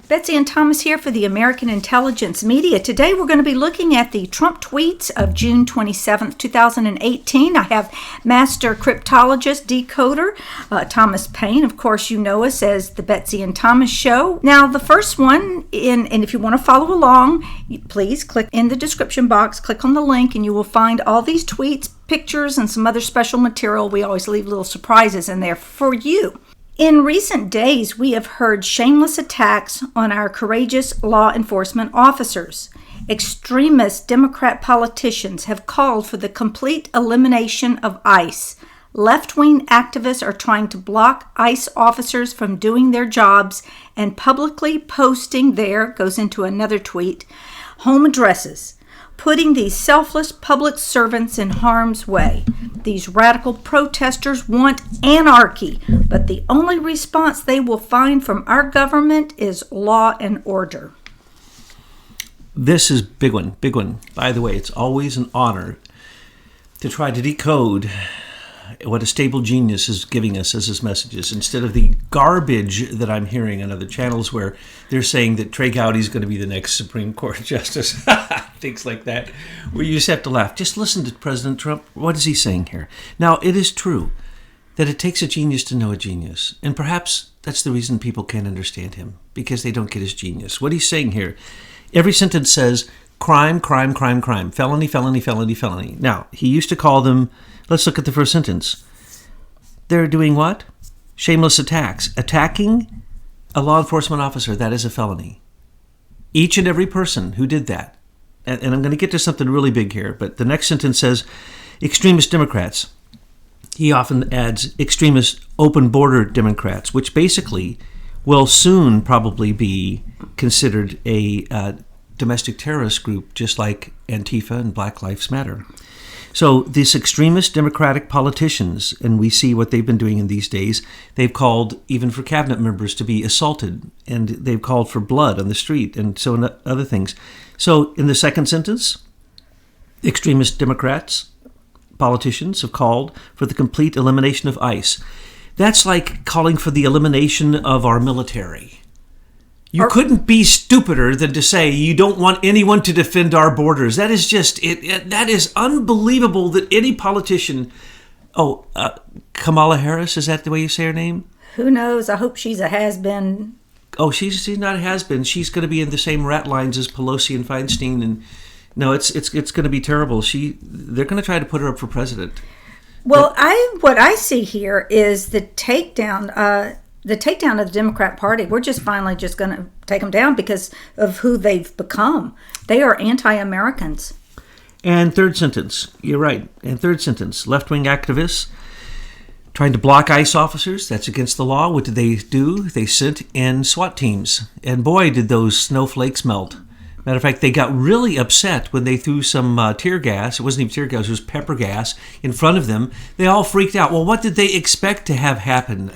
Betsy and Thomas here for the American Intelligence Media. Today we're going to be looking at the Trump tweets of June 27th, 2018. I have master cryptologist, decoder, Thomas Paine. Of course, you know us as the Betsy and Thomas Show. Now, the first one, and if you want to follow along, please click in the description box, click on the link, and you will find all these tweets, pictures, and some other special material. We always leave little surprises in there for you. In recent days, we have heard shameless attacks on our courageous law enforcement officers. Extremist Democrat politicians have called for the complete elimination of ICE. Left-wing activists are trying to block ICE officers from doing their jobs and publicly posting their, goes into another tweet, home addresses, putting these selfless public servants in harm's way. These radical protesters want anarchy, but the only response they will find from our government is law and order. This is big one. By the way, it's always an honor to try to decode what a stable genius is giving us as his messages, instead of the garbage that I'm hearing on other channels where they're saying that Trey Gowdy is going to be the next Supreme Court justice. Things like that, where you just have to laugh. Just listen to President Trump. What is he saying here? Now, it is true that it takes a genius to know a genius, and perhaps that's the reason people can't understand him, because they don't get his genius. What he's saying here, every sentence says crime, crime, crime, crime, felony, felony, felony, felony. Now, he used to call them, let's look at the first sentence. They're doing what? Shameless attacks. Attacking a law enforcement officer, that is a felony. Each and every person who did that. And I'm going to get to something really big here, but the next sentence says extremist Democrats. He often adds extremist open border Democrats, which basically will soon probably be considered a domestic terrorist group, just like Antifa and Black Lives Matter. So these extremist Democratic politicians, and we see what they've been doing in these days, they've called even for cabinet members to be assaulted, and they've called for blood on the street, and so other things. So in the second sentence, extremist Democrats, politicians have called for the complete elimination of ICE. That's like calling for the elimination of our military. You couldn't be stupider than to say you don't want anyone to defend our borders. That is just, that is unbelievable that any politician, Kamala Harris, is that the way you say her name? Who knows? I hope she's a has-been. Oh, she's not a has-been. She's going to be in the same rat lines as Pelosi and Feinstein. And no, it's going to be terrible. They're going to try to put her up for president. Well, what I see here is the takedown of the Democrat Party. We're just finally just going to take them down because of who they've become. They are anti-Americans. And third sentence, you're right. And third sentence, left-wing activists trying to block ICE officers. That's against the law. What did they do? They sent in SWAT teams. And boy, did those snowflakes melt. Matter of fact, they got really upset when they threw some tear gas. It wasn't even tear gas, it was pepper gas in front of them. They all freaked out. Well, what did they expect to have happen?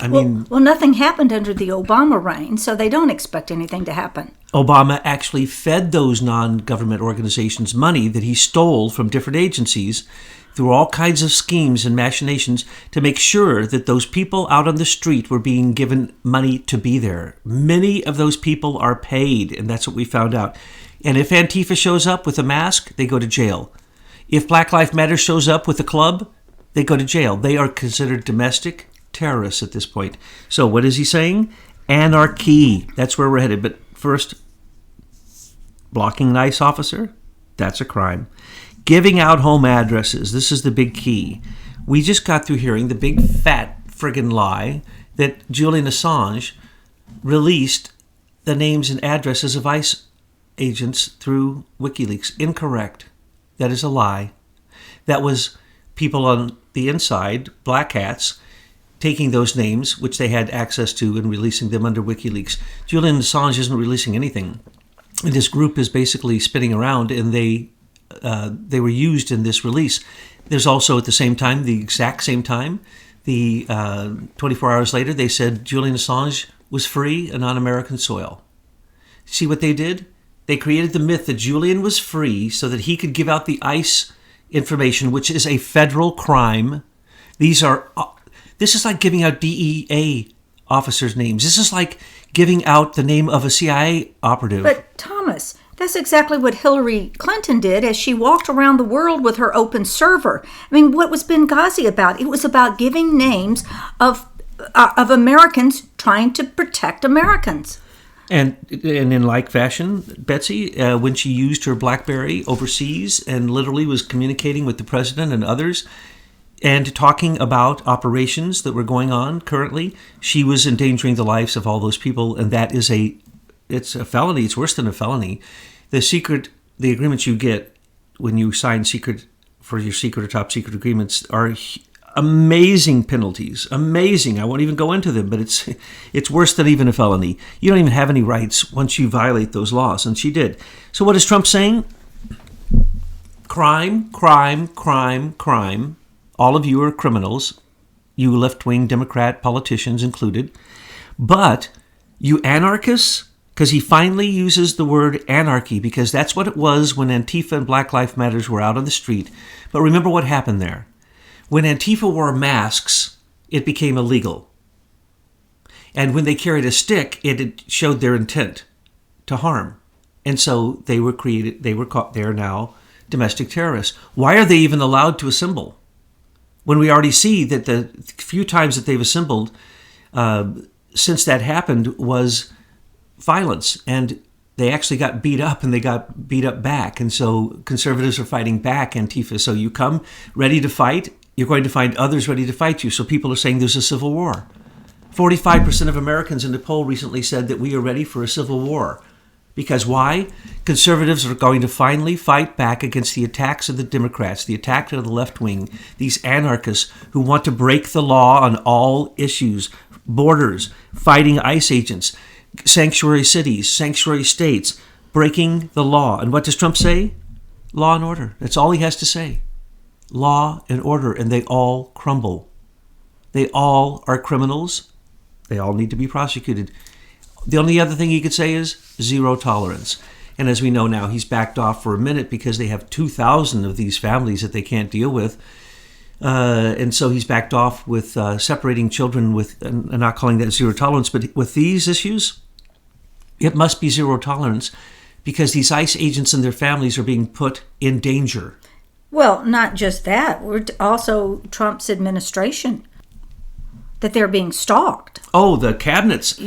Well, nothing happened under the Obama reign, so they don't expect anything to happen. Obama actually fed those non-government organizations money that he stole from different agencies through all kinds of schemes and machinations to make sure that those people out on the street were being given money to be there. Many of those people are paid, and that's what we found out. And if Antifa shows up with a mask, they go to jail. If Black Lives Matter shows up with a club, they go to jail. They are considered domestic terrorists at this point. So what is he saying? Anarchy. That's where we're headed. But first, blocking an ICE officer, that's a crime. Giving out home addresses, this is the big key. We just got through hearing the big fat friggin' lie that Julian Assange released the names and addresses of ICE agents through WikiLeaks. Incorrect. That is a lie. That was people on the inside, black hats, taking those names, which they had access to, and releasing them under WikiLeaks. Julian Assange isn't releasing anything. This group is basically spinning around, and they were used in this release. There's also at the same time, the exact same time, 24 hours later, they said Julian Assange was free and on American soil. See what they did? They created the myth that Julian was free so that he could give out the ICE information, which is a federal crime. This is like giving out DEA officers' names. This is like giving out the name of a CIA operative. But Thomas, that's exactly what Hillary Clinton did as she walked around the world with her open server. I mean, what was Benghazi about? It was about giving names of Americans trying to protect Americans. And in like fashion, Betsy, when she used her BlackBerry overseas and literally was communicating with the president and others and talking about operations that were going on currently, she was endangering the lives of all those people. And that is it's a felony. It's worse than a felony. The agreements you get when you sign for your secret or top secret agreements are amazing penalties. Amazing. I won't even go into them, but it's worse than even a felony. You don't even have any rights once you violate those laws, and she did. So what is Trump saying? Crime, crime, crime, crime. All of you are criminals, you left-wing Democrat politicians included. But you anarchists, because he finally uses the word anarchy, because that's what it was when Antifa and Black Lives Matter were out on the street. But remember what happened there. When Antifa wore masks, it became illegal. And when they carried a stick, it showed their intent to harm. And so they are now domestic terrorists. Why are they even allowed to assemble? When we already see that the few times that they've assembled since that happened was violence. And they actually got beat up, and they got beat up back. And so conservatives are fighting back Antifa. So you come ready to fight, you're going to find others ready to fight you. So people are saying there's a civil war. 45% of Americans in the poll recently said that we are ready for a civil war. Because why? Conservatives are going to finally fight back against the attacks of the Democrats, the attack of the left wing, these anarchists who want to break the law on all issues, borders, fighting ICE agents, sanctuary cities, sanctuary states, breaking the law. And what does Trump say? Law and order. That's all he has to say. Law and order, and they all crumble. They all are criminals. They all need to be prosecuted. The only other thing he could say is zero tolerance. And as we know now, he's backed off for a minute because they have 2,000 of these families that they can't deal with. And so he's backed off with separating children with, and not calling that zero tolerance, but with these issues, it must be zero tolerance because these ICE agents and their families are being put in danger. Well, not just that. We're also Trump's administration, that they're being stalked. Oh, the cabinet's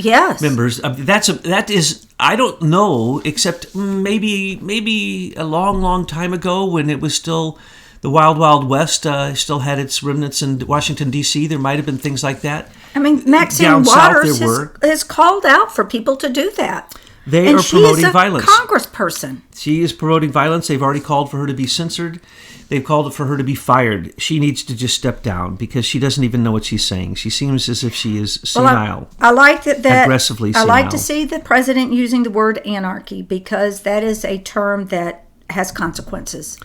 members. That is. I don't know, except maybe a long time ago when it was still the Wild Wild West. Still had its remnants in Washington D.C. There might have been things like that. I mean, Maxine Waters has called out for people to do that. They are promoting violence. She is a congressperson. She is promoting violence. They've already called for her to be censored. They've called for her to be fired. She needs to just step down because she doesn't even know what she's saying. She seems as if she is senile. Well, I like that aggressively senile. I like to see the president using the word anarchy because that is a term that has consequences.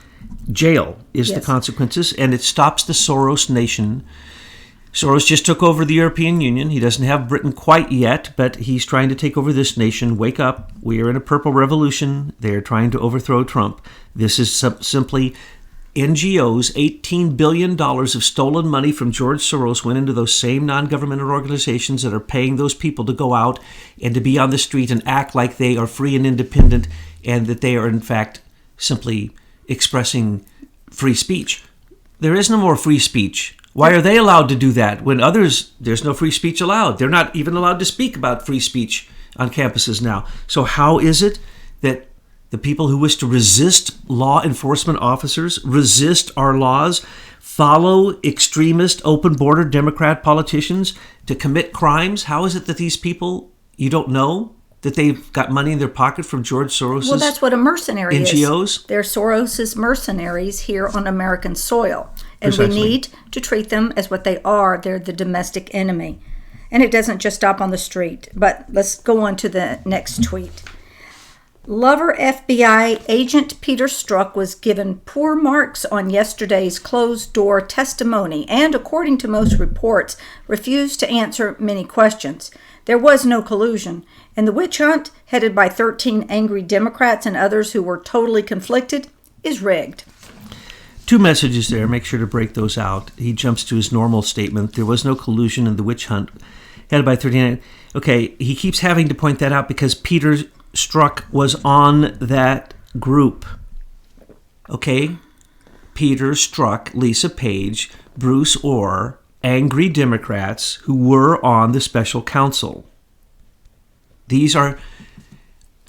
Jail is the consequences, and it stops the Soros nation. Soros just took over the European Union. He doesn't have Britain quite yet, but he's trying to take over this nation. Wake up. We are in a purple revolution. They're trying to overthrow Trump. This is simply NGOs. $18 billion of stolen money from George Soros went into those same non-governmental organizations that are paying those people to go out and to be on the street and act like they are free and independent and that they are, in fact, simply expressing free speech. There is no more free speech. Why are they allowed to do that when others, there's no free speech allowed? They're not even allowed to speak about free speech on campuses now. So how is it that the people who wish to resist law enforcement officers, resist our laws, follow extremist open border Democrat politicians to commit crimes? How is it that these people, you don't know that they've got money in their pocket from George Soros' Well, that's what a mercenary NGOs? is. They're Soros' mercenaries here on American soil. And Precisely. We need to treat them as what they are. They're the domestic enemy. And it doesn't just stop on the street. But let's go on to the next tweet. Lover FBI agent Peter Strzok was given poor marks on yesterday's closed-door testimony and, according to most reports, refused to answer many questions. There was no collusion, and the witch hunt, headed by 13 angry Democrats and others who were totally conflicted, is rigged. Two messages there. Make sure to break those out. He jumps to his normal statement. There was no collusion in the witch hunt. headed by 39. Okay, he keeps having to point that out because Peter Strzok was on that group. Okay? Peter Strzok, Lisa Page, Bruce Orr, angry Democrats who were on the special counsel. These are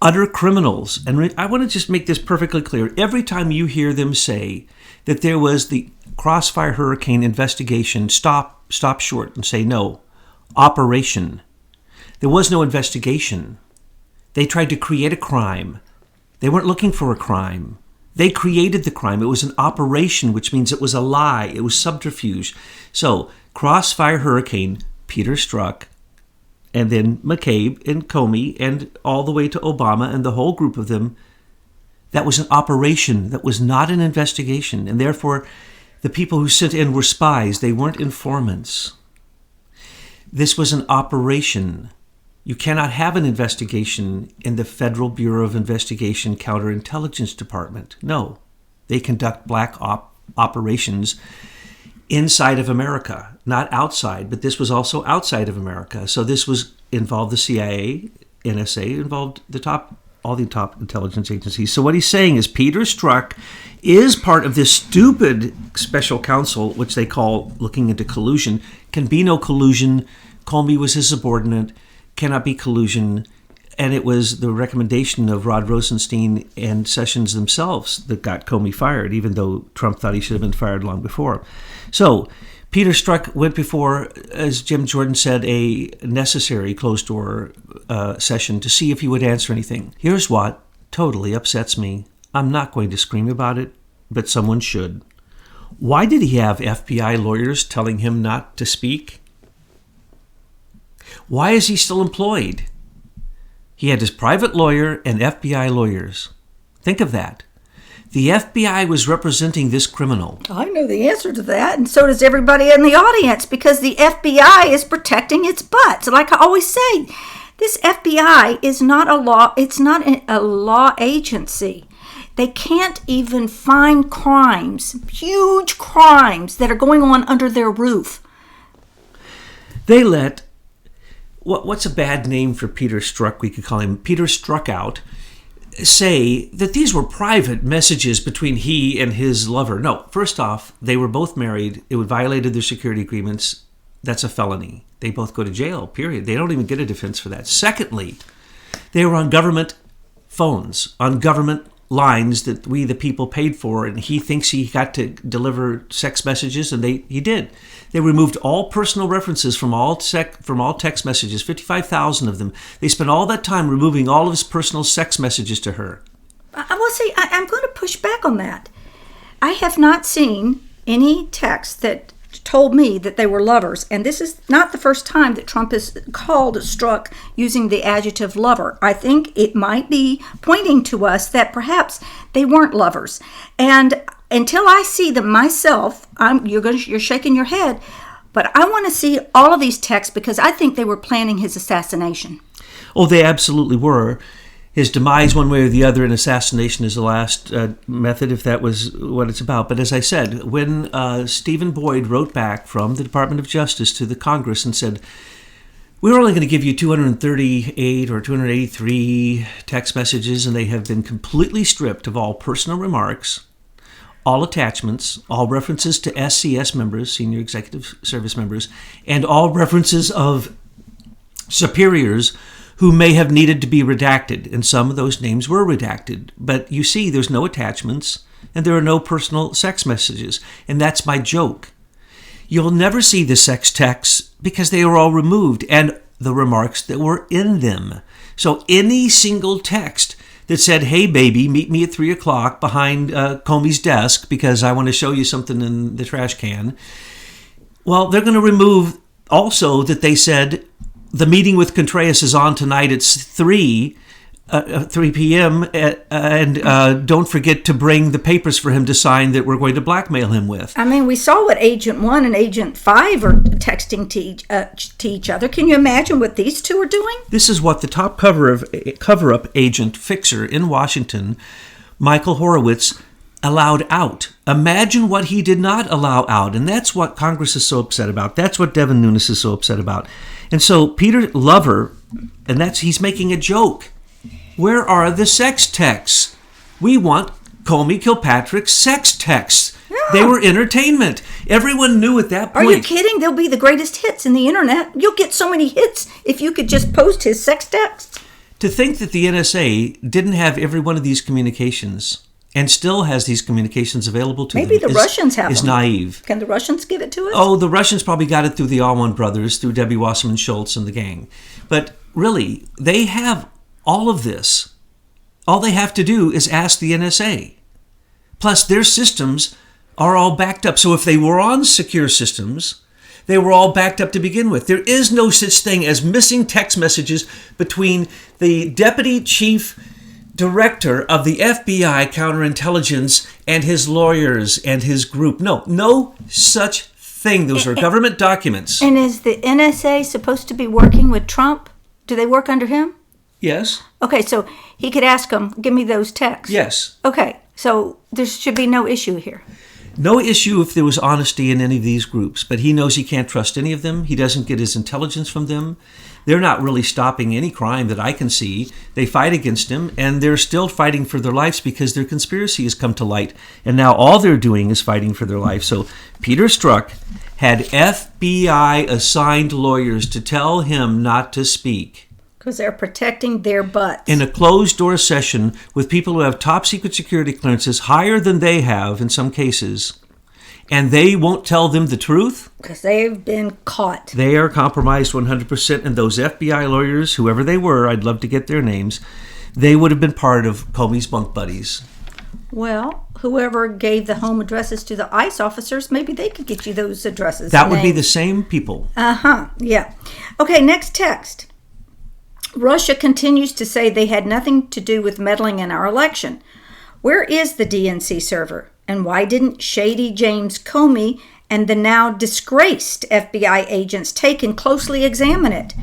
utter criminals. And I want to just make this perfectly clear. Every time you hear them say that there was the Crossfire Hurricane investigation, stop short and say no. Operation. There was no investigation. They tried to create a crime. They weren't looking for a crime. They created the crime. It was an operation, which means it was a lie. It was subterfuge. So, Crossfire Hurricane, Peter Strzok, and then McCabe and Comey, and all the way to Obama and the whole group of them, that was an operation. That was not an investigation. And therefore, the people who sent in were spies. They weren't informants. This was an operation. You cannot have an investigation in the Federal Bureau of Investigation Counterintelligence Department. No. They conduct black operations inside of America, not outside, but this was also outside of America. So this involved the CIA, NSA, involved all the top intelligence agencies. So what he's saying is Peter Strzok is part of this stupid special counsel, which they call looking into collusion. Can be no collusion. Comey was his subordinate. Cannot be collusion. And it was the recommendation of Rod Rosenstein and Sessions themselves that got Comey fired, even though Trump thought he should have been fired long before. So Peter Strzok went before, as Jim Jordan said, a necessary closed-door session to see if he would answer anything. Here's what totally upsets me. I'm not going to scream about it, but someone should. Why did he have FBI lawyers telling him not to speak? Why is he still employed? He had his private lawyer and FBI lawyers. Think of that. The FBI was representing this criminal. I know the answer to that, and so does everybody in the audience, because the FBI is protecting its butts. Like I always say, this FBI is not a law. It's not a law agency. They can't even find crimes, huge crimes that are going on under their roof. They let, what's a bad name for Peter Strzok? We could call him Peter Struckout. Say that these were private messages between he and his lover. No, first off, they were both married. It violated their security agreements. That's a felony. They both go to jail, period. They don't even get a defense for that. Secondly, they were on government phones, on government lines that we, the people, paid for, and he thinks he got to deliver sex messages, and he did. They removed all personal references from all text messages, 55,000 of them. They spent all that time removing all of his personal sex messages to her. Well, see, I'm going to push back on that. I have not seen any text that told me that they were lovers, and this is not the first time that Trump has called Strzok using the adjective lover. I think it might be pointing to us that perhaps they weren't lovers. And until I see them myself, you're shaking your head, but I want to see all of these texts because I think they were planning his assassination. Oh, they absolutely were. His demise, one way or the other, and assassination is the last method, if that was what it's about. But as I said, when Stephen Boyd wrote back from the Department of Justice to the Congress and said, we're only going to give you 238 or 283 text messages, and they have been completely stripped of all personal remarks, all attachments, all references to SCS members, Senior Executive Service members, and all references of superiors who may have needed to be redacted, and some of those names were redacted. But you see, there's no attachments, and there are no personal sex messages, and that's my joke. You'll never see the sex texts because they are all removed, and the remarks that were in them. So any single text that said, hey baby, meet me at 3 o'clock behind Comey's desk because I want to show you something in the trash can, well, they're going to remove also that they said, the meeting with Contreras is on tonight at 3 p.m. And don't forget to bring the papers for him to sign that we're going to blackmail him with. I mean, we saw what Agent 1 and Agent 5 are texting to each other. Can you imagine what these two are doing? This is what the top cover-up agent fixer in Washington, Michael Horowitz, allowed out. Imagine what he did not allow out. And that's what Congress is so upset about. That's what Devin Nunes is so upset about. And so Peter Lover, he's making a joke. Where are the sex texts? We want Comey Kilpatrick's sex texts. Yeah. They were entertainment. Everyone knew at that point. Are you kidding? They'll be the greatest hits in the internet. You'll get so many hits if you could just post his sex texts. To think that the NSA didn't have every one of these communications and still has these communications available to Maybe them the Russians have is them. naive. Can the Russians give it to us? Oh, the Russians probably got it through the Allman brothers, through Debbie Wasserman Schultz and the gang. But really, they have all of this. All they have to do is ask the NSA. Plus, their systems are all backed up. So if they were on secure systems, they were all backed up to begin with. There is no such thing as missing text messages between the deputy chief director of the FBI counterintelligence and his lawyers and his group. No such thing. Those are government documents. And is the NSA supposed to be working with Trump? Do they work under him? Yes. Okay, so he could ask them, give me those texts. Yes. Okay, so there should be no issue here. No issue if there was honesty in any of these groups, but he knows he can't trust any of them. He doesn't get his intelligence from them. They're not really stopping any crime that I can see. They fight against him, and they're still fighting for their lives because their conspiracy has come to light. And now all they're doing is fighting for their life. So Peter Strzok had FBI assigned lawyers to tell him not to speak. Because they're protecting their butts. In a closed-door session with people who have top-secret security clearances higher than they have in some cases, and they won't tell them the truth? Because they've been caught. They are compromised 100%, and those FBI lawyers, whoever they were, I'd love to get their names, they would have been part of Comey's bunk buddies. Well, whoever gave the home addresses to the ICE officers, maybe they could get you those addresses. That would be the same people. Yeah. Okay, next text. Russia continues to say they had nothing to do with meddling in our election. Where is the DNC server? And why didn't Shady James Comey and the now disgraced FBI agents take and closely examine it?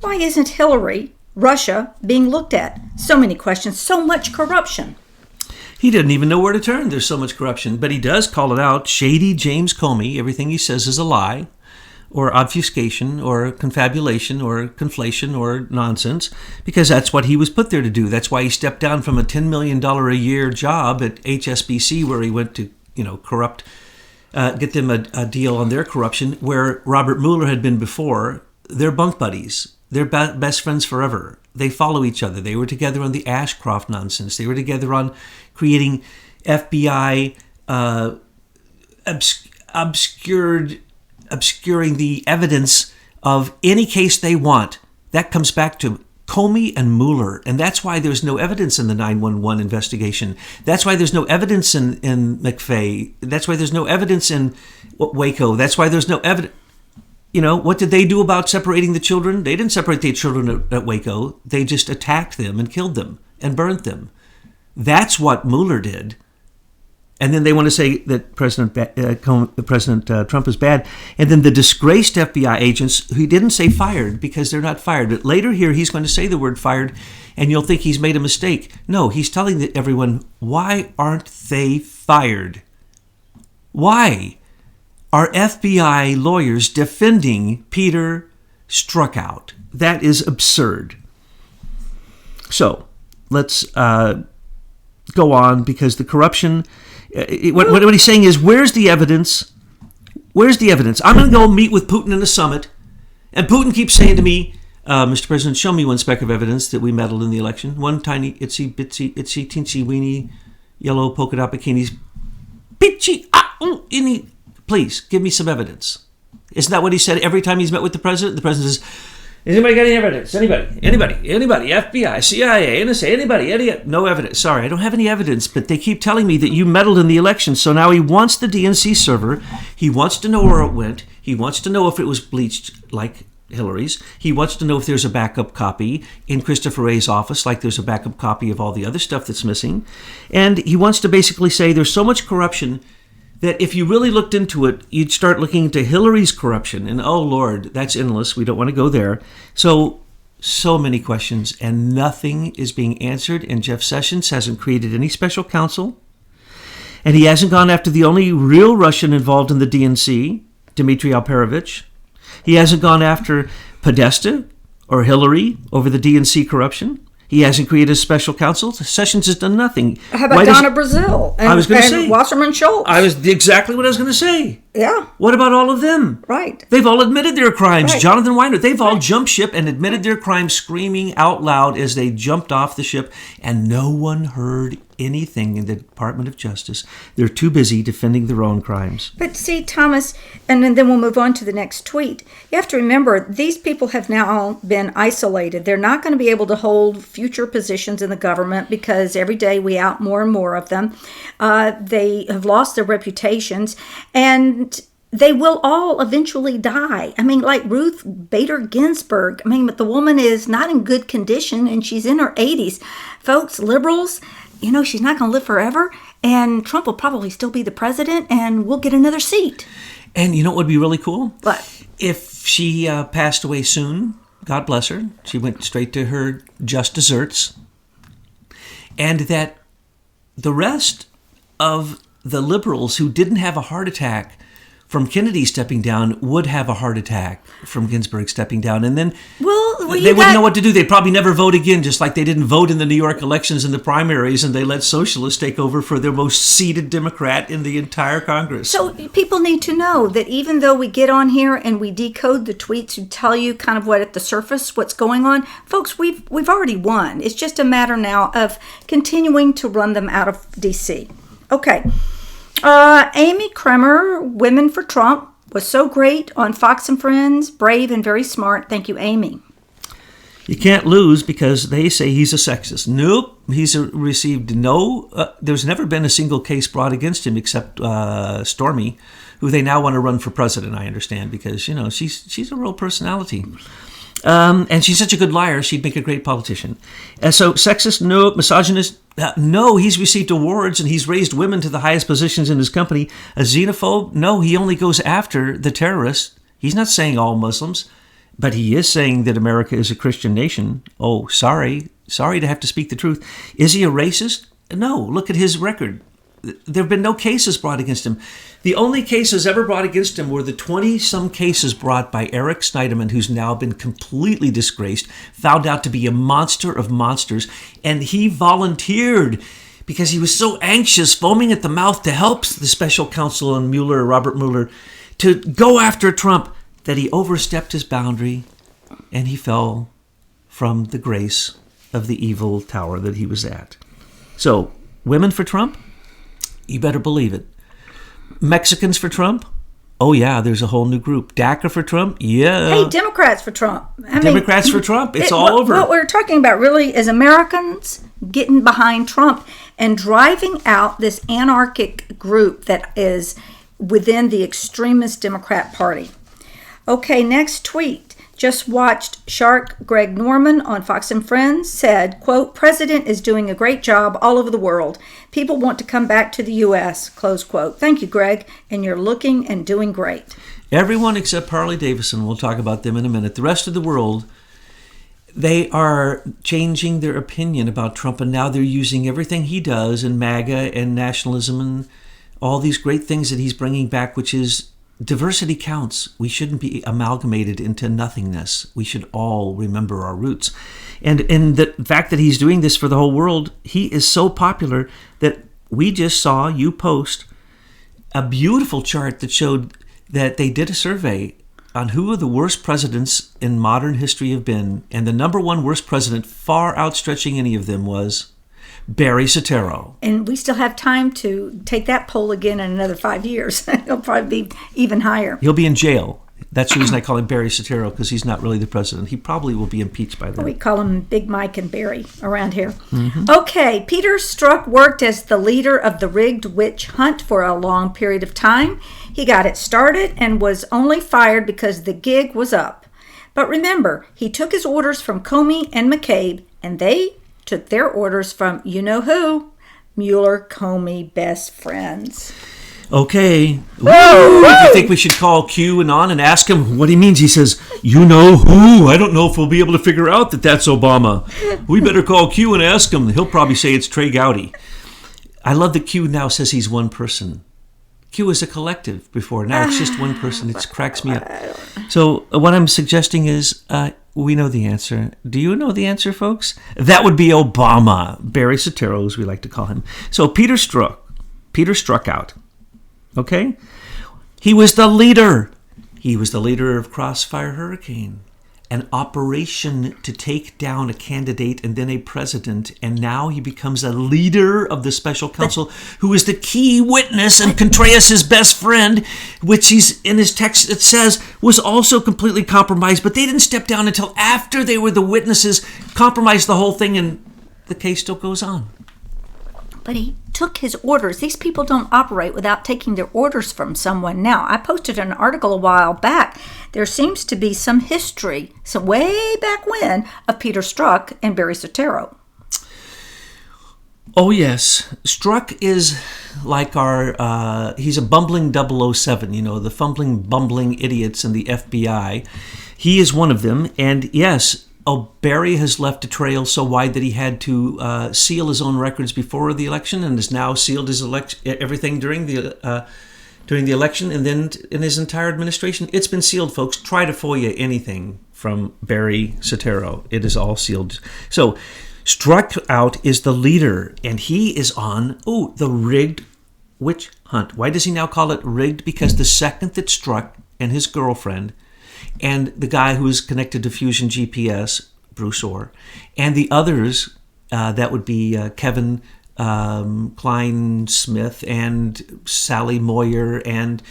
Why isn't Hillary, Russia, being looked at? So many questions, so much corruption. He didn't even know where to turn. There's so much corruption. But he does call it out. Shady James Comey. Everything he says is a lie, or obfuscation, or confabulation, or conflation, or nonsense, because that's what he was put there to do. That's why he stepped down from a $10 million a year job at HSBC, where he went to, corrupt, get them a deal on their corruption, where Robert Mueller had been before. They're bunk buddies. They're best friends forever. They follow each other. They were together on the Ashcroft nonsense. They were together on creating FBI obscuring the evidence of any case they want. That comes back to Comey and Mueller, and that's why there's no evidence in the 911 investigation. That's why there's no evidence in McVeigh. That's why there's no evidence in Waco. That's why there's no evidence. What did they do about separating the children? They didn't separate the children at Waco. They just attacked them and killed them and burnt them. That's what Mueller did. And then they want to say that President Trump is bad. And then the disgraced FBI agents, who he didn't say fired because they're not fired. But later here, he's going to say the word fired, and you'll think he's made a mistake. No, he's telling everyone, why aren't they fired? Why are FBI lawyers defending Peter Strzok? That is absurd. So let's go on, because the corruption... What he's saying is, where's the evidence? Where's the evidence? I'm going to go meet with Putin in a summit, and Putin keeps saying to me, Mr. President, show me one speck of evidence that we meddled in the election. One tiny, itsy, bitsy, teensy, weeny, yellow polka dot bikinis. Bitchy, please, give me some evidence. Isn't that what he said every time he's met with the president? The president says, has anybody got any evidence? Anybody, FBI, CIA, NSA, anybody, no evidence. Sorry, I don't have any evidence, but they keep telling me that you meddled in the election. So now he wants the DNC server. He wants to know where it went. He wants to know if it was bleached like Hillary's. He wants to know if there's a backup copy in Christopher Wray's office, like there's a backup copy of all the other stuff that's missing. And he wants to basically say there's so much corruption that if you really looked into it, you'd start looking into Hillary's corruption. And oh, Lord, that's endless. We don't want to go there. So many questions, and nothing is being answered. And Jeff Sessions hasn't created any special counsel. And he hasn't gone after the only real Russian involved in the DNC, Dmitry Alperovitch. He hasn't gone after Podesta or Hillary over the DNC corruption. He hasn't created a special counsel. Sessions has done nothing. How about Donna Brazile and, I was going to say Wasserman Schultz? Exactly what I was going to say. Yeah. What about all of them? Right. They've all admitted their crimes. Right. Jonathan Weiner, they've all jumped ship and admitted their crimes, screaming out loud as they jumped off the ship, and no one heard anything in the Department of Justice. They're too busy defending their own crimes. But see, Thomas, and then we'll move on to the next tweet. You have to remember, these people have now been isolated. They're not going to be able to hold future positions in the government because every day we out more and more of them. They have lost their reputations, and they will all eventually die. I mean, like Ruth Bader Ginsburg. I mean, but the woman is not in good condition, and she's in her 80s. Folks, liberals, she's not going to live forever, and Trump will probably still be the president, and we'll get another seat. And you know what would be really cool? What? If she passed away soon, God bless her, she went straight to her just desserts, and that the rest of the liberals who didn't have a heart attack from Kennedy stepping down would have a heart attack from Ginsburg stepping down. And then they wouldn't know what to do. They'd probably never vote again, just like they didn't vote in the New York elections in the primaries, and they let socialists take over for their most seated Democrat in the entire Congress. So people need to know that even though we get on here and we decode the tweets to tell you kind of what at the surface, what's going on, folks, we've already won. It's just a matter now of continuing to run them out of D.C. Okay. Amy Kremer, Women for Trump, was so great on Fox and Friends, brave and very smart. Thank you, Amy. You can't lose because they say he's a sexist. Nope. He's received there's never been a single case brought against him except Stormy, who they now want to run for president, I understand, because, she's a real personality. And she's such a good liar, she'd make a great politician. So sexist, no. Misogynist, no. He's received awards and he's raised women to the highest positions in his company. A xenophobe, no. He only goes after the terrorists. He's not saying all Muslims, but he is saying that America is a Christian nation. Oh, sorry to have to speak the truth. Is he a racist? No. Look at his record. There have been no cases brought against him. The only cases ever brought against him were the 20-some cases brought by Eric Schneiderman, who's now been completely disgraced, found out to be a monster of monsters, and he volunteered because he was so anxious, foaming at the mouth to help the special counsel on Robert Mueller, to go after Trump, that he overstepped his boundary and he fell from the grace of the evil tower that he was at. So, women for Trump? You better believe it. Mexicans for Trump? Oh, yeah, there's a whole new group. DACA for Trump? Yeah. Hey, Democrats for Trump. Democrats for Trump. It's all over. What we're talking about really is Americans getting behind Trump and driving out this anarchic group that is within the extremist Democrat Party. Okay, next tweet. Just watched Shark Greg Norman on Fox and Friends said, quote, "President is doing a great job all over the world. People want to come back to the U.S., close quote. Thank you, Greg, and you're looking and doing great." Everyone except Harley Davidson, we'll talk about them in a minute. The rest of the world, they are changing their opinion about Trump, and now they're using everything he does in MAGA and nationalism and all these great things that he's bringing back, which is diversity counts. We shouldn't be amalgamated into nothingness. We should all remember our roots. And in the fact that he's doing this for the whole world, he is so popular that we just saw you post a beautiful chart that showed that they did a survey on who the worst presidents in modern history have been. And the number one worst president, far outstretching any of them, was Barry Soetoro. And we still have time to take that poll again in another 5 years. He'll probably be even higher. He'll be in jail. That's the reason I call him Barry Soetoro, because he's not really the president. He probably will be impeached by then. We call him Big Mike and Barry around here. Mm-hmm. Okay, Peter Strzok worked as the leader of the rigged witch hunt for a long period of time. He got it started and was only fired because the gig was up. But remember, he took his orders from Comey and McCabe, and they took their orders from you-know-who, Mueller, Comey, best friends. Okay. Do you think we should call QAnon and ask him what he means? He says, you know who? I don't know if we'll be able to figure out that that's Obama. We better call Q and ask him. He'll probably say it's Trey Gowdy. I love that Q now says he's one person. Q is a collective before. Now it's just one person. It cracks me up. So what I'm suggesting is we know the answer. Do you know the answer, folks? That would be Obama. Barry Soetoro, as we like to call him. So Peter struck out. Okay? He was the leader. He was the leader of Crossfire Hurricane, an operation to take down a candidate and then a president. And now he becomes a leader of the special counsel who is the key witness, and Contreras' best friend, which he's in his text, it says, was also completely compromised. But they didn't step down until after they were the witnesses, compromised the whole thing, and the case still goes on. But he took his orders. These people don't operate without taking their orders from someone. Now, I posted an article a while back. There seems to be some history, some way back when, of Peter Strzok and Barry Soetoro. Oh, yes. Strzok is like he's a bumbling 007, the fumbling, bumbling idiots in the FBI. He is one of them. And yes, Barry has left a trail so wide that he had to seal his own records before the election, and has now sealed his everything during the election, and then in his entire administration. It's been sealed, folks. Try to FOIA anything from Barry Soetoro. It is all sealed. So struck out is the leader, and he is on the rigged witch hunt. Why does he now call it rigged? Because the second that Strzok and his girlfriend and the guy who is connected to Fusion GPS, Bruce Orr, and the others, that would be Kevin Klein Smith and Sally Moyer and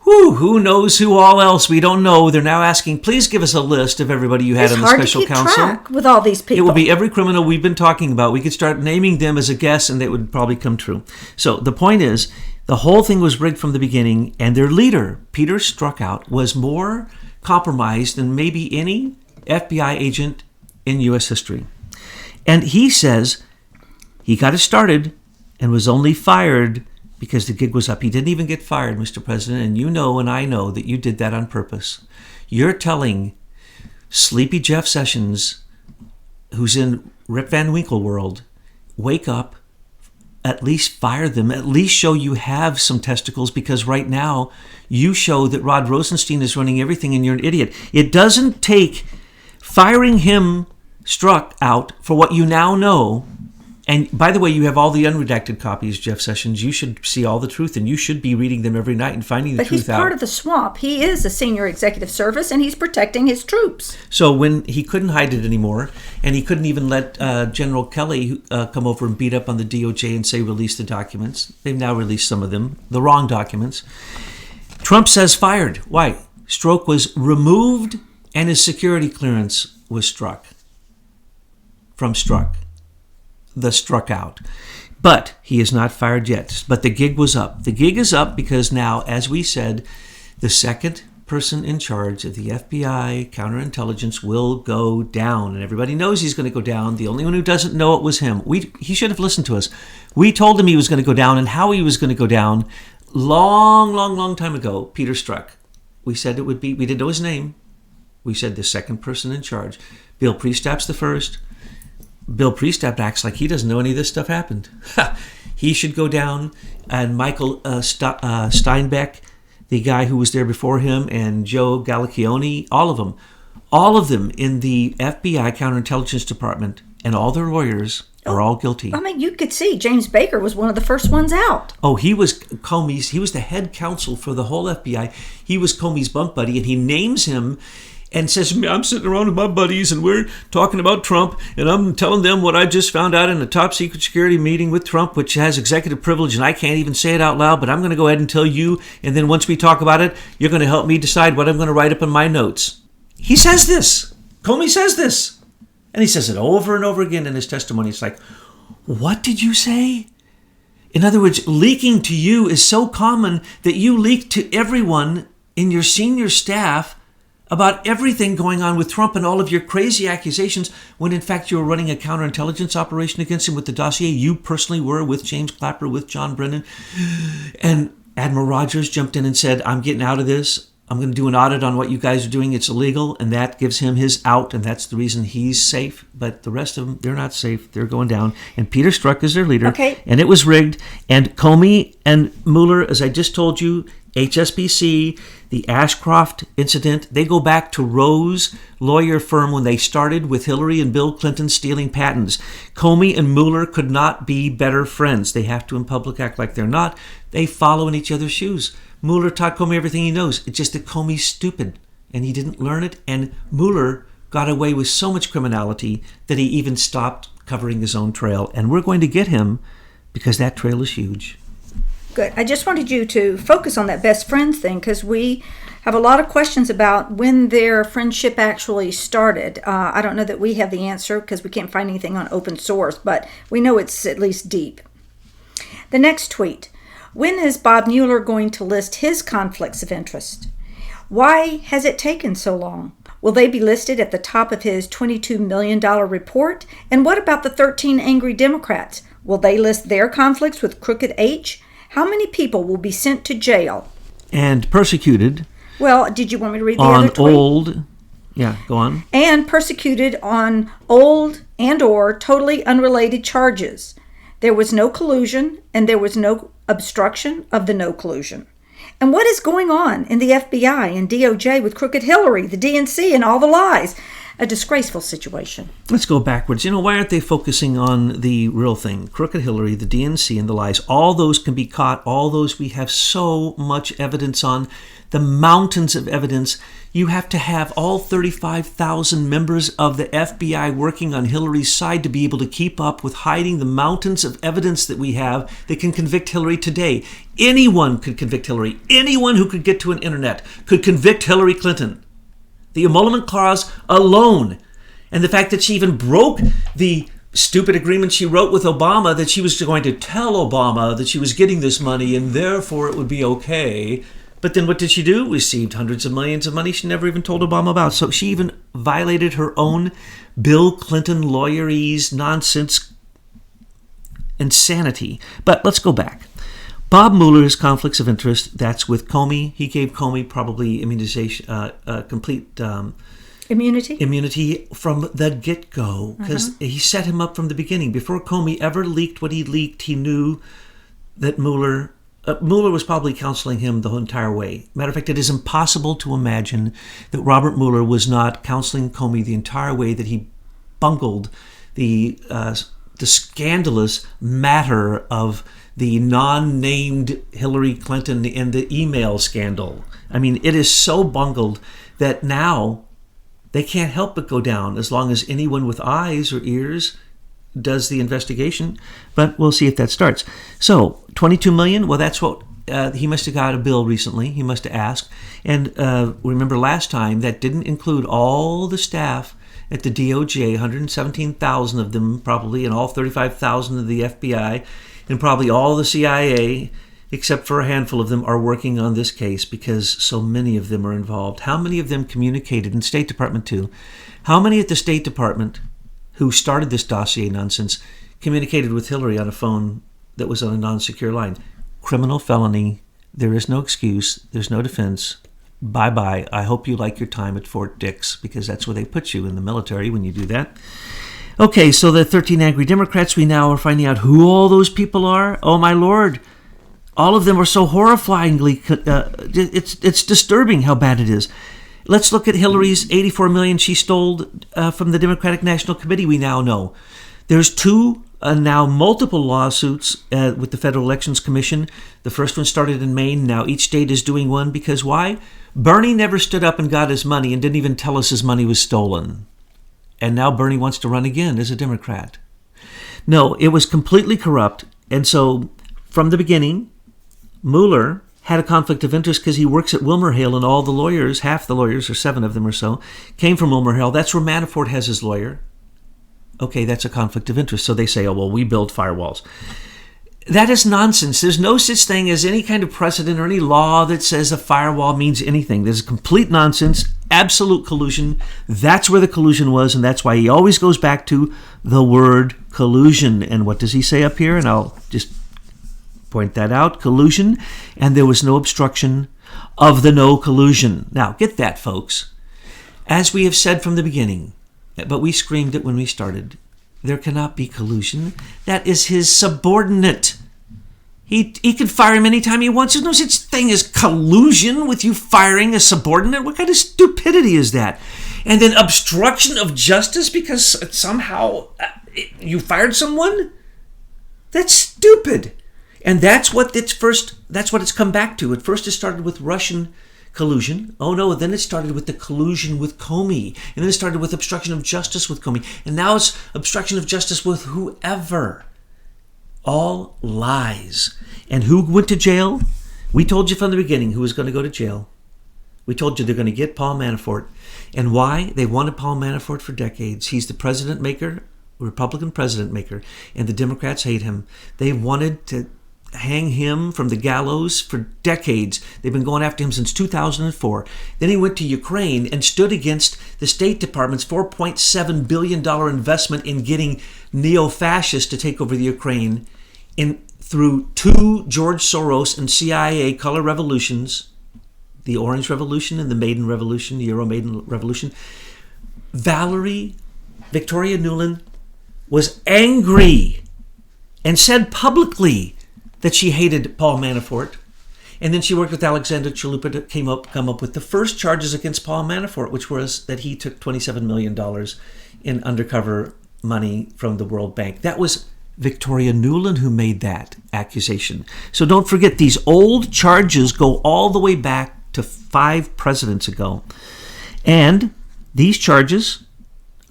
who knows who all else, we don't know. They're now asking, please give us a list of everybody you had on the special counsel. It's hard to keep track with all these people. It will be every criminal we've been talking about. We could start naming them as a guess, and they would probably come true. So the point is, the whole thing was rigged from the beginning, and their leader, Peter Strzok, was more compromised than maybe any FBI agent in U.S. history. And he says he got it started and was only fired because the gig was up. He didn't even get fired, Mr. President, and you know and I know that you did that on purpose. You're telling sleepy Jeff Sessions, who's in Rip Van Winkle world, wake up, at least fire them, at least show you have some testicles, because right now you show that Rod Rosenstein is running everything and you're an idiot. It doesn't take firing him struck out for what you now know. And by the way, you have all the unredacted copies, Jeff Sessions. You should see all the truth, and you should be reading them every night and finding the truth out. But he's part of the swamp. He is a senior executive service, and he's protecting his troops. So when he couldn't hide it anymore, and he couldn't even let General Kelly come over and beat up on the DOJ and say, release the documents. They've now released some of them, the wrong documents. Trump says fired. Why? Strzok was removed, and his security clearance was struck. The struck out. But he is not fired yet. But the gig was up. The gig is up because now, as we said, the second person in charge of the FBI counterintelligence will go down. And everybody knows he's going to go down. The only one who doesn't know it was him. He should have listened to us. We told him he was going to go down and how he was going to go down long time ago. Peter Strzok. We said it would be, we didn't know his name. We said the second person in charge. Bill Priestap's the first. Bill Priestap acts like he doesn't know any of this stuff happened. He should go down. And Michael Steinbeck, the guy who was there before him, and Joe Gallicchione, all of them in the FBI counterintelligence department, and all their lawyers are all guilty. I mean, you could see James Baker was one of the first ones out. Oh, he was the head counsel for the whole FBI. He was Comey's bunk buddy, and he names him and says, I'm sitting around with my buddies and we're talking about Trump and I'm telling them what I just found out in a top secret security meeting with Trump, which has executive privilege and I can't even say it out loud, but I'm going to go ahead and tell you, and then once we talk about it, you're going to help me decide what I'm going to write up in my notes. He says this. Comey says this. And he says it over and over again in his testimony. It's like, what did you say? In other words, leaking to you is so common that you leak to everyone in your senior staff about everything going on with Trump and all of your crazy accusations, when in fact you were running a counterintelligence operation against him with the dossier. You personally were, with James Clapper, with John Brennan. And Admiral Rogers jumped in and said, I'm getting out of this. I'm going to do an audit on what you guys are doing. It's illegal, and that gives him his out, and that's the reason he's safe. But the rest of them, they're not safe. They're going down. And Peter Strzok is their leader. Okay. And it was rigged. And Comey and Mueller, as I just told you, HSBC, the Ashcroft incident, they go back to Rose lawyer firm when they started with Hillary and Bill Clinton stealing patents. Comey and Mueller could not be better friends. They have to in public act like they're not. They follow in each other's shoes. Mueller taught Comey everything he knows. It's just that Comey's stupid and he didn't learn it. And Mueller got away with so much criminality that he even stopped covering his own trail. And we're going to get him because that trail is huge. Good. I just wanted you to focus on that best friends thing because we have a lot of questions about when their friendship actually started. I don't know that we have the answer because we can't find anything on open source, but we know it's at least deep. The next tweet. When is Bob Mueller going to list his conflicts of interest? Why has it taken so long? Will they be listed at the top of his $22 million report? And what about the 13 angry Democrats? Will they list their conflicts with Crooked H? How many people will be sent to jail? And persecuted. Well, did you want me to read the other tweet? Old. Yeah, go on. And persecuted on old and or totally unrelated charges. There was no collusion and there was no obstruction of the no collusion. And what is going on in the FBI and DOJ with Crooked Hillary, the DNC, and all the lies? A disgraceful situation. Let's go backwards. Why aren't they focusing on the real thing? Crooked Hillary, the DNC, and the lies. All those can be caught. All those we have so much evidence on. The mountains of evidence. You have to have all 35,000 members of the FBI working on Hillary's side to be able to keep up with hiding the mountains of evidence that we have that can convict Hillary today. Anyone could convict Hillary. Anyone who could get to an internet could convict Hillary Clinton. The emolument clause alone, and the fact that she even broke the stupid agreement she wrote with Obama that she was going to tell Obama that she was getting this money and therefore it would be okay. But then what did she do? Received hundreds of millions of money she never even told Obama about. So she even violated her own Bill Clinton lawyerese nonsense insanity. But let's go back. Bob Mueller's conflicts of interest, that's with Comey. He gave Comey probably immunization, complete immunity from the get-go because he set him up from the beginning. Before Comey ever leaked what he leaked, he knew that Mueller was probably counseling him the entire way. Matter of fact, it is impossible to imagine that Robert Mueller was not counseling Comey the entire way that he bungled the scandalous matter of the non-named Hillary Clinton and the email scandal. I mean, it is so bungled that now they can't help but go down as long as anyone with eyes or ears does the investigation. But we'll see if that starts. So, $22 million, well, that's what he must have got a bill recently. He must have asked. And remember last time, that didn't include all the staff at the DOJ, 117,000 of them probably, and all 35,000 of the FBI, and probably all the CIA, except for a handful of them, are working on this case because so many of them are involved. How many of them communicated in State Department too? How many at the State Department who started this dossier nonsense communicated with Hillary on a phone that was on a non-secure line? Criminal felony. There is no excuse. There's no defense. Bye-bye. I hope you like your time at Fort Dix because that's where they put you in the military when you do that. Okay, so the 13 angry Democrats, we now are finding out who all those people are. Oh, my Lord. All of them are so horrifyingly, it's disturbing how bad it is. Let's look at Hillary's $84 million she stole from the Democratic National Committee, we now know. There's now multiple lawsuits with the Federal Elections Commission. The first one started in Maine. Now each state is doing one because why? Bernie never stood up and got his money and didn't even tell us his money was stolen. And now Bernie wants to run again as a Democrat. No, it was completely corrupt. And so from the beginning, Mueller had a conflict of interest because he works at WilmerHale, and all the lawyers, half the lawyers, or 7 of them or so, came from WilmerHale. That's where Manafort has his lawyer. Okay, that's a conflict of interest. So they say, oh, well, we build firewalls. That is nonsense. There's no such thing as any kind of precedent or any law that says a firewall means anything. There's complete nonsense, absolute collusion. That's where the collusion was, and that's why he always goes back to the word collusion. And what does he say up here? And I'll just point that out. Collusion, and there was no obstruction of the no collusion. Now, get that, folks. As we have said from the beginning, but we screamed it when we started, there cannot be collusion. That is his subordinate. He can fire him anytime he wants. There's no such thing as collusion with you firing a subordinate. What kind of stupidity is that? And then obstruction of justice because somehow you fired someone? That's stupid. And that's what it's come back to. At first it started with Russian collusion. Oh no, then it started with the collusion with Comey. And then it started with obstruction of justice with Comey. And now it's obstruction of justice with whoever. All lies. And who went to jail? We told you from the beginning who was going to go to jail. We told you they're going to get Paul Manafort. And why? They wanted Paul Manafort for decades. He's the president maker, Republican president maker, and the Democrats hate him. They wanted to hang him from the gallows for decades. They've been going after him since 2004. Then he went to Ukraine and stood against the State Department's $4.7 billion investment in getting neo-fascists to take over the Ukraine through two George Soros and CIA color revolutions, the Orange Revolution and the Maiden Revolution, the Euro-Maiden Revolution. Victoria Nuland, was angry and said publicly that she hated Paul Manafort. And then she worked with Alexander Chalupa to come up with the first charges against Paul Manafort, which was that he took $27 million in undercover money from the World Bank. That was Victoria Nuland who made that accusation. So don't forget, these old charges go all the way back to 5 presidents ago. And these charges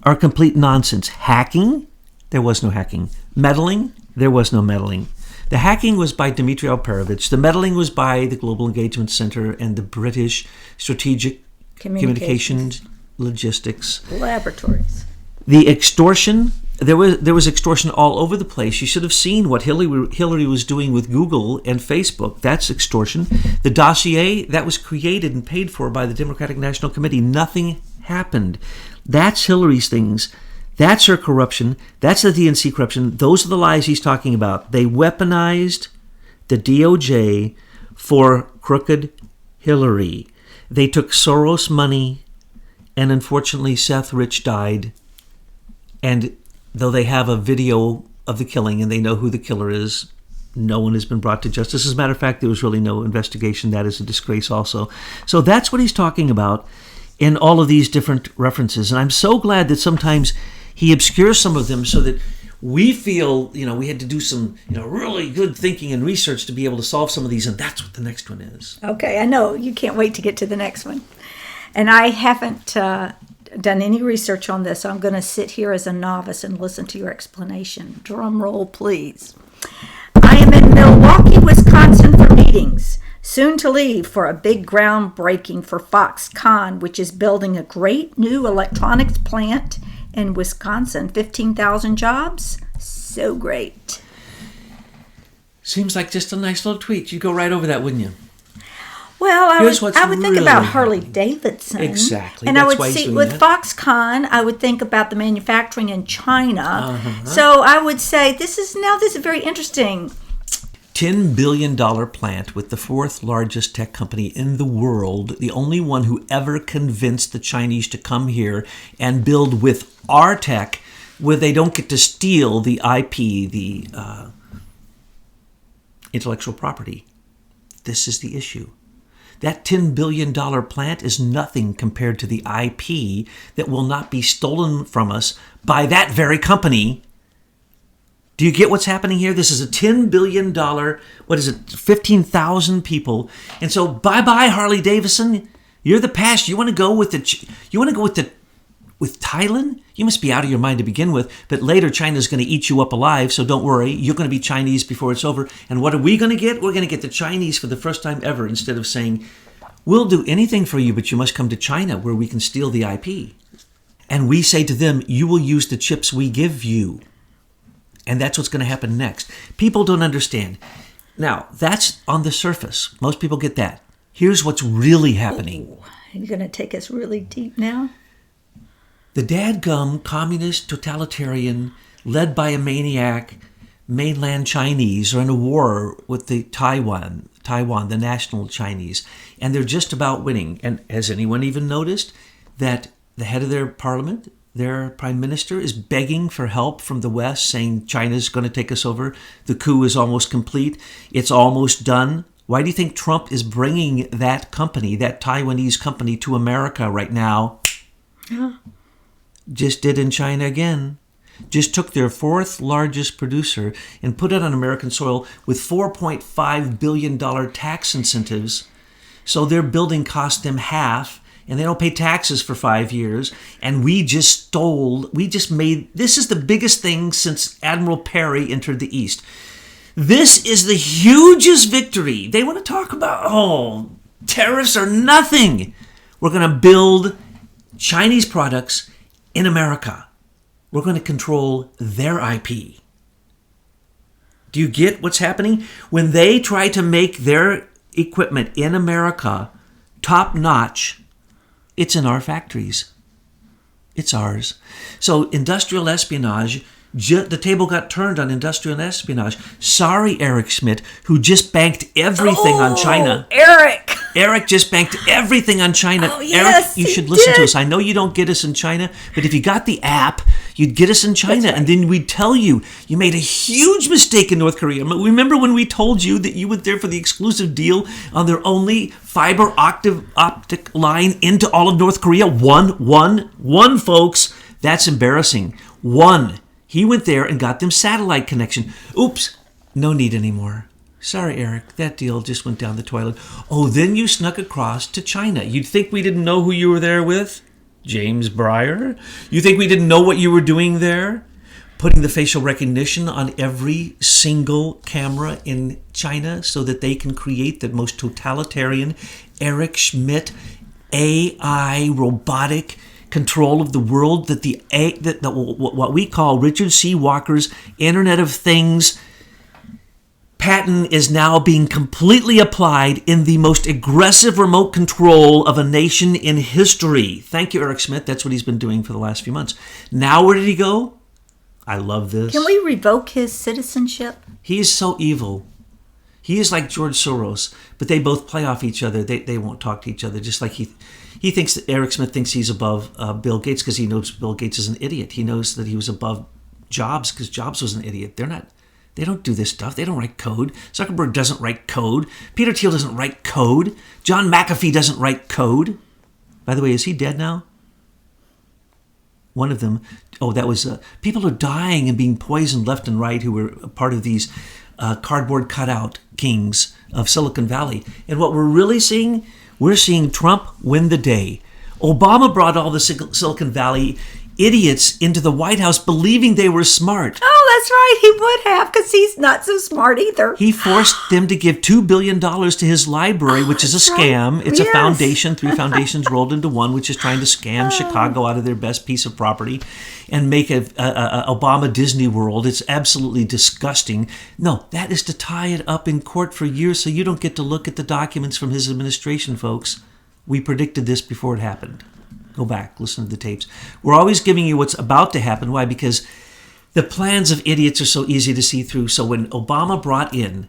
are complete nonsense. Hacking? There was no hacking. Meddling? There was no meddling. The hacking was by Dmitry Alperovitch. The meddling was by the Global Engagement Center and the British Strategic Communications Logistics Laboratories. The extortion, there was extortion all over the place. You should have seen what Hillary was doing with Google and Facebook. That's extortion. The dossier, that was created and paid for by the Democratic National Committee. Nothing happened. That's Hillary's things. That's her corruption. That's the DNC corruption. Those are the lies he's talking about. They weaponized the DOJ for crooked Hillary. They took Soros money, and unfortunately Seth Rich died. And though they have a video of the killing and they know who the killer is, no one has been brought to justice. As a matter of fact, there was really no investigation. That is a disgrace also. So that's what he's talking about in all of these different references. And I'm so glad that sometimes he obscures some of them so that we feel, we had to do some, really good thinking and research to be able to solve some of these. And that's what the next one is. Okay, I know. You can't wait to get to the next one. And I haven't done any research on this. So I'm going to sit here as a novice and listen to your explanation. Drum roll, please. I am in Milwaukee, Wisconsin for meetings. Soon to leave for a big groundbreaking for Foxconn, which is building a great new electronics plant in Wisconsin. 15,000 jobs. So great. Seems like just a nice little tweet. You'd go right over that, wouldn't you? Well, I would think about Harley Davidson. Exactly. And I would see with Foxconn, I would think about the manufacturing in China. So I would say this is very interesting. $10 billion plant with the 4th largest tech company in the world, the only one who ever convinced the Chinese to come here and build with our tech where they don't get to steal the IP, the intellectual property. This is the issue. That $10 billion plant is nothing compared to the IP that will not be stolen from us by that very company. Do you get what's happening here? This is a $10 billion, 15,000 people. And so bye-bye, Harley Davidson. You're the past. You want to go with Thailand? You must be out of your mind to begin with. But later, China's going to eat you up alive. So don't worry. You're going to be Chinese before it's over. And what are we going to get? We're going to get the Chinese for the first time ever, instead of saying, we'll do anything for you, but you must come to China where we can steal the IP. And we say to them, you will use the chips we give you. And that's what's going to happen next. People don't understand. Now, that's on the surface. Most people get that. Here's what's really happening. Ooh, you're going to take us really deep now? The dadgum communist totalitarian, led by a maniac, mainland Chinese are in a war with the Taiwan. Taiwan, the national Chinese, and they're just about winning. And has anyone even noticed that the head of their parliament, their prime minister, is begging for help from the West, saying China's going to take us over. The coup is almost complete. It's almost done. Why do you think Trump is bringing that company, that Taiwanese company, to America right now? Just did in China again. Just took their fourth largest producer and put it on American soil with $4.5 billion tax incentives. So their building cost them half, and they don't pay taxes for 5 years. And we just made, this is the biggest thing since Admiral Perry entered the East. This is the hugest victory. They want to talk about, tariffs are nothing. We're going to build Chinese products in America. We're going to control their IP. Do you get what's happening? When they try to make their equipment in America top notch, it's in our factories. It's ours. So industrial espionage, the table got turned on industrial espionage. Sorry, Eric Schmidt, who just banked everything on China. Eric just banked everything on China. Oh, yes, Eric, you should listen to us. I know you don't get us in China, but if you got the app, you'd get us in China, and then we'd tell you made a huge mistake in North Korea. Remember when we told you that you went there for the exclusive deal on their only fiber optic line into all of North Korea? One, folks. That's embarrassing. One. He went there and got them satellite connection. Oops, no need anymore. Sorry, Eric, that deal just went down the toilet. Oh, then you snuck across to China. You'd think we didn't know who you were there with? James Breyer? You think we didn't know what you were doing there? Putting the facial recognition on every single camera in China so that they can create the most totalitarian Eric Schmidt AI robotic control of the world, that what we call Richard C. Walker's Internet of Things patent is now being completely applied in the most aggressive remote control of a nation in history. Thank you, Eric Schmidt. That's what he's been doing for the last few months. Now where did he go? I love this. Can we revoke his citizenship? He is so evil. He is like George Soros, but they both play off each other. They won't talk to each other, just like he thinks that Eric Schmidt thinks he's above Bill Gates because he knows Bill Gates is an idiot. He knows that he was above Jobs because Jobs was an idiot. They don't do this stuff. They don't write code. Zuckerberg doesn't write code. Peter Thiel doesn't write code. John McAfee doesn't write code. By the way, is he dead now? One of them. Oh, that was people are dying and being poisoned left and right who were a part of these cardboard cutout kings of Silicon Valley. And what we're really seeing, we're seeing Trump win the day. Obama brought all the Silicon Valley idiots into the White House believing they were smart. Oh, that's right. He would have, because he's not so smart either. He forced them to give $2 billion to his library, which is a scam. Right. It's Yes. a foundation, 3 foundations rolled into one, which is trying to scam Chicago out of their best piece of property and make a Obama Disney World. It's absolutely disgusting. No, that is to tie it up in court for years so you don't get to look at the documents from his administration, folks. We predicted this before it happened. Go back, listen to the tapes. We're always giving you what's about to happen. Why? Because the plans of idiots are so easy to see through. So when Obama brought in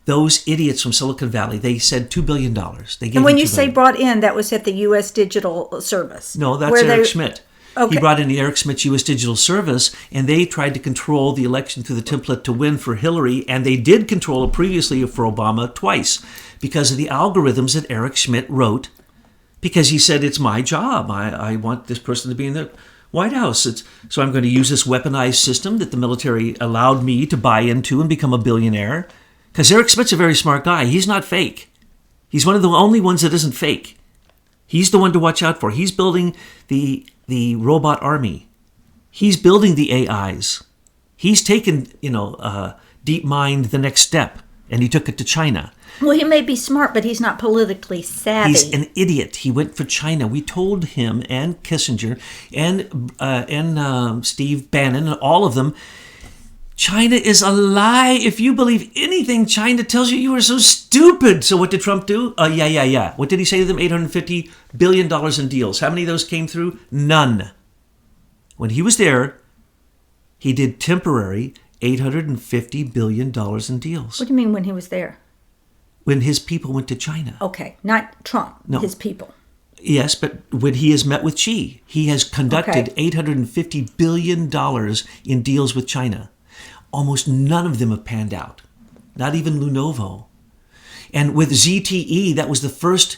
those idiots from Silicon Valley, they said $2 billion. And when you say brought in, that was at the U.S. Digital Service. No, that's Eric Schmidt. Okay. He brought in the Eric Schmidt U.S. Digital Service, and they tried to control the election through the template to win for Hillary, and they did control it previously for Obama twice because of the algorithms that Eric Schmidt wrote. Because he said, it's my job. I want this person to be in the White House. So I'm going to use this weaponized system that the military allowed me to buy into and become a billionaire. Because Eric Schmidt's a very smart guy. He's not fake. He's one of the only ones that isn't fake. He's the one to watch out for. He's building the robot army. He's building the AIs. He's taken, DeepMind the next step, and he took it to China. Well, he may be smart, but he's not politically savvy. He's an idiot. He went for China. We told him and Kissinger and Steve Bannon and all of them, China is a lie. If you believe anything China tells you, you are so stupid. So what did Trump do? Yeah. What did he say to them? $850 billion in deals. How many of those came through? None. When he was there, he did temporary $850 billion in deals. What do you mean when he was there? when his people went to China. Okay, not Trump, No. his people. Yes, but when he has met with Xi, he has conducted Okay. $850 billion in deals with China. Almost none of them have panned out, not even Lenovo. And with ZTE, that was the first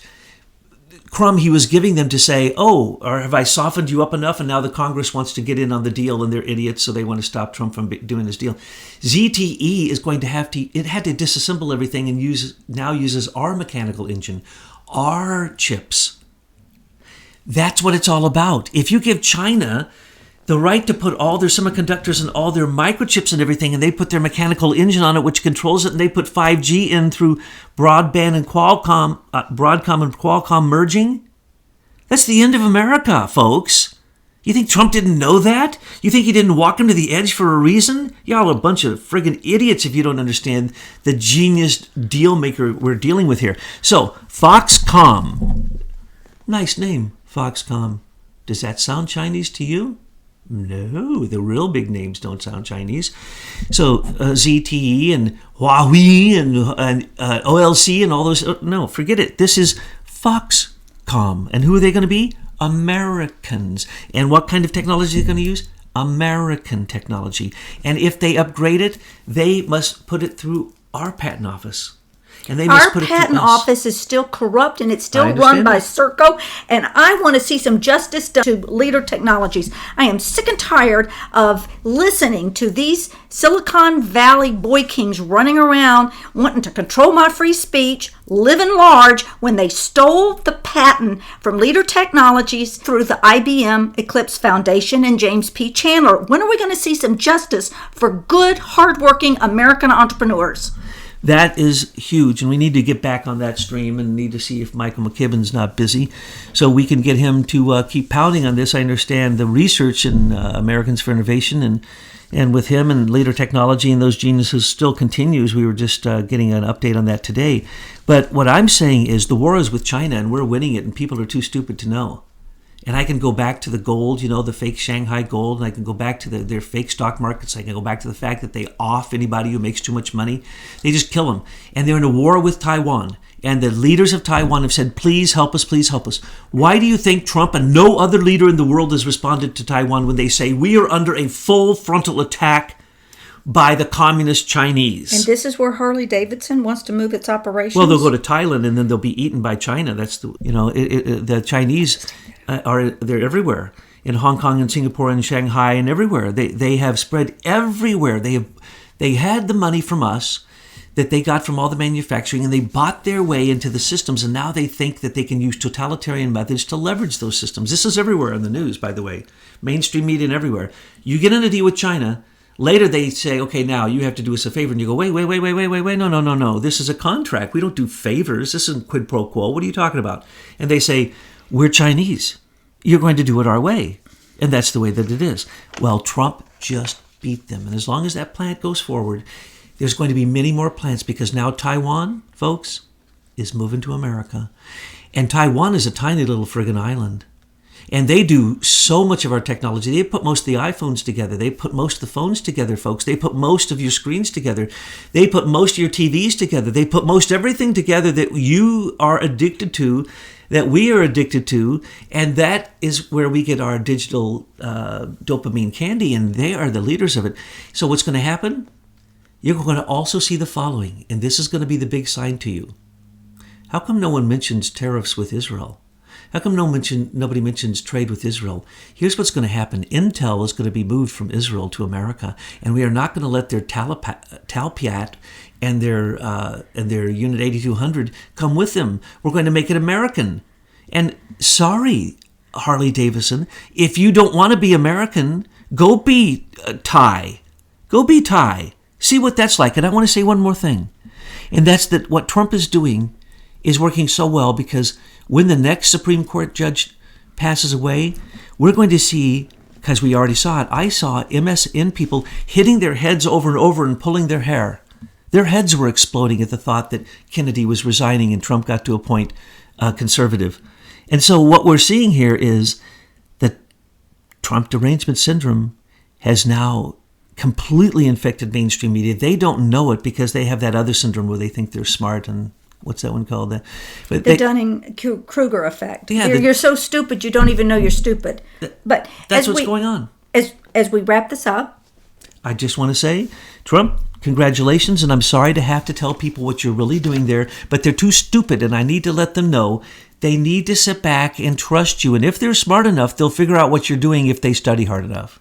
crumb he was giving them to say, oh, or have I softened you up enough and now the Congress wants to get in on the deal and they're idiots, so they want to stop Trump from doing this deal. ZTE is going to have to, it had to disassemble everything and now uses our mechanical engine, our chips. That's what it's all about. If you give China the right to put all their semiconductors and all their microchips and everything, and they put their mechanical engine on it, which controls it, and they put 5G in through Broadband and Qualcomm, Broadcom and Qualcomm merging, that's the end of America, folks. You think Trump didn't know that? You think he didn't walk him to the edge for a reason? Y'all are a bunch of friggin' idiots if you don't understand the genius deal maker we're dealing with here. So, Foxconn. Nice name, Foxconn. Does that sound Chinese to you? No, the real big names don't sound Chinese. So ZTE and Huawei and OLC and all those, no, forget it. This is Foxconn. And who are they going to be? Americans. And what kind of technology are they going to use? American technology. And if they upgrade it, they must put it through our patent office. And they must Our put it through patent us. office is still corrupt and it's I still understand run by that. Serco. And I want to see some justice done to Leader Technologies. I am sick and tired of listening to these Silicon Valley boy kings running around wanting to control my free speech, living large, when they stole the patent from Leader Technologies through the IBM Eclipse Foundation and James P. Chandler. When are we going to see some justice for good, hardworking American entrepreneurs? That is huge, and we need to get back on that stream and need to see if Michael McKibben's not busy so we can get him to keep pounding on this. I understand the research in Americans for Innovation and with him and Leader Technology and those geniuses still continues. We were just getting an update on that today. But what I'm saying is the war is with China, and we're winning it, and people are too stupid to know. And I can go back to the gold, the fake Shanghai gold, and I can go back to their fake stock markets. I can go back to the fact that they off anybody who makes too much money. They just kill them. And they're in a war with Taiwan. And the leaders of Taiwan have said, please help us, please help us. Why do you think Trump and no other leader in the world has responded to Taiwan when they say we are under a full frontal attack by the communist Chinese? And this is where Harley Davidson wants to move its operations? Well, they'll go to Thailand and then they'll be eaten by China. That's the Chinese they're everywhere in Hong Kong and Singapore and Shanghai and everywhere. They have spread everywhere. They had the money from us that they got from all the manufacturing, and they bought their way into the systems, and now they think that they can use totalitarian methods to leverage those systems. This is everywhere in the news, by the way, mainstream media and everywhere. You get in a deal with China. Later they say, okay, now you have to do us a favor. And you go, wait, no. This is a contract. We don't do favors. This isn't quid pro quo. What are you talking about? And they say, we're Chinese. You're going to do it our way. And that's the way that it is. Well, Trump just beat them. And as long as that plant goes forward, there's going to be many more plants, because now Taiwan, folks, is moving to America. And Taiwan is a tiny little friggin' island. And they do so much of our technology. They put most of the iPhones together. They put most of the phones together, folks. They put most of your screens together. They put most of your TVs together. They put most everything together that you are addicted to, that we are addicted to. And that is where we get our digital dopamine candy, and they are the leaders of it. So what's going to happen? You're going to also see the following, and this is going to be the big sign to you. How come no one mentions tariffs with Israel? How come nobody mentions trade with Israel? Here's what's going to happen. Intel is going to be moved from Israel to America, and we are not going to let their Talpiat and their Unit 8200 come with them. We're going to make it American. And sorry, Harley Davidson, if you don't want to be American, go be Thai. Go be Thai. See what that's like. And I want to say one more thing, and that's that what Trump is doing is working so well, because when the next Supreme Court judge passes away, we're going to see, because we already saw it, I saw MSN people hitting their heads over and over and pulling their hair. Their heads were exploding at the thought that Kennedy was resigning and Trump got to appoint a conservative. And so what we're seeing here is that Trump derangement syndrome has now completely infected mainstream media. They don't know it because they have that other syndrome where they think they're smart and what's that one called? But The they, Dunning-Kruger effect. Yeah, You're so stupid you don't even know you're stupid. But that's what's going on. As we wrap this up, I just want to say, Trump, congratulations, and I'm sorry to have to tell people what you're really doing there, but they're too stupid, and I need to let them know they need to sit back and trust you. And if they're smart enough, they'll figure out what you're doing if they study hard enough.